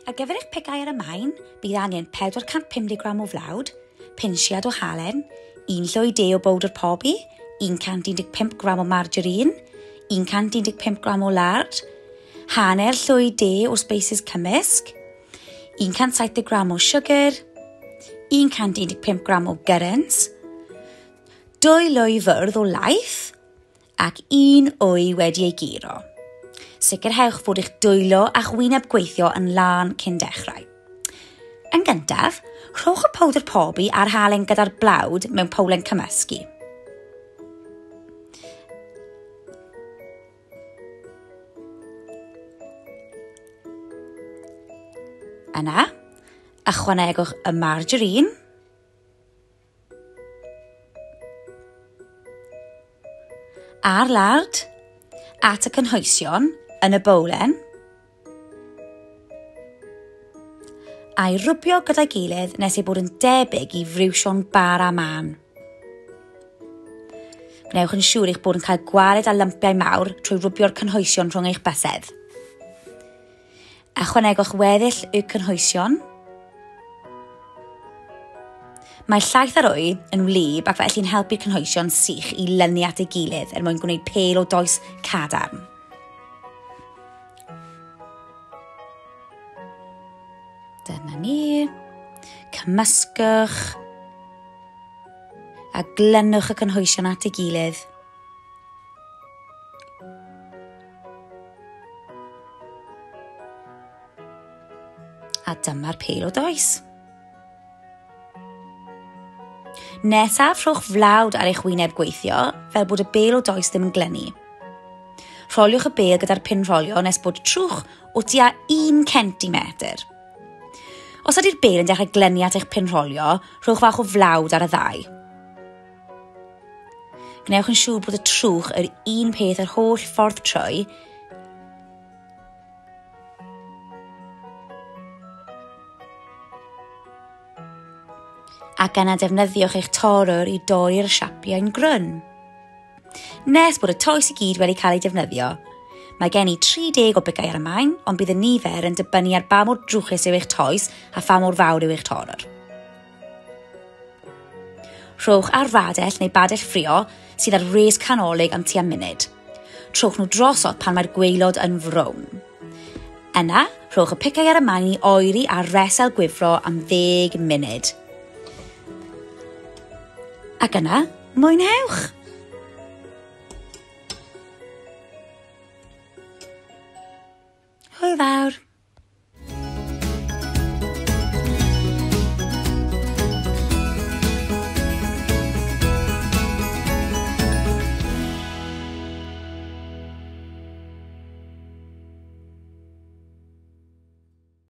Ar gyfer eich picau ar y maen, bydd angen 450 gram o flawd, pinsiad o halen, 1 llwy de o bowdr pobi, 115 gram o margarine, 115 gram o lard, hanner llwy de o spices cymysg, 170 gram o sugar, 115 gram o gyrrans, 2 lwy fyrdd o laeth ac 1 wy wedi ei giro. Sicrhewch fod eich dwylo a'ch wyneb gweithio yn lan cyn dechrau. Yn gyntaf, rhowch y powdr pobi a'r halen gyda'r blawd mewn powlen cymysgu. Yna, ychwanegwch y margarine, a'r lard at y cynhwysion yn y bowlen a'i rwbio gyda'i gilydd nes ei bod yn debyg i friwsion bara man. Gnewch yn siŵr eich bod yn cael gwared a lympiau mawr trwy rwbio'r cynhwysion rhwng eich bysedd. Ychwanegwch weddill y cynhwysion. Mae llaeth ar wy yn wlyb ac felly'n helpu'r cynhwysion sych i lynu at ei gilydd mwyn gwneud pêl o does cadarn. Dyna ni. Cymysgwch a glynwch y cynhwysion at ei gilydd. A dyma'r pêl o does. Nesaf, rhowch flawd ar eich wyneb gweithio fel bod y bêl o does ddim yn glynu. Rholiwch y bêl gyda'r pin rolio nes bod trwch o tua 1 centimetr. Os ydy'r bêl yn dechrau glynu at eich pin rolio, rhowch fach o flawd ar y ddau. Gnewch yn siŵr bod y trwch yr un peth yr holl ffordd trwy ac yna defnyddiwch eich torwr i dorri'r siapiau'n grwn. Nes bod y toes i gyd wedi cael ei defnyddio, mae gen i 30 o bicau ar y maen, ond bydd y nifer yn dibynnu ar ba mor drwchus yw eich toes a pha mor fawr yw eich torwr. Rhowch ar fadell neu badell ffrio sydd ar res canolig am tua munud. Trowch nhw drosodd pan mae'r gwaelod yn frown. Yna, rhowch y picau ar y maen i oeri ar resel gwifro am 10 munud. Ac yna, mwynhewch! Hwyl fawr!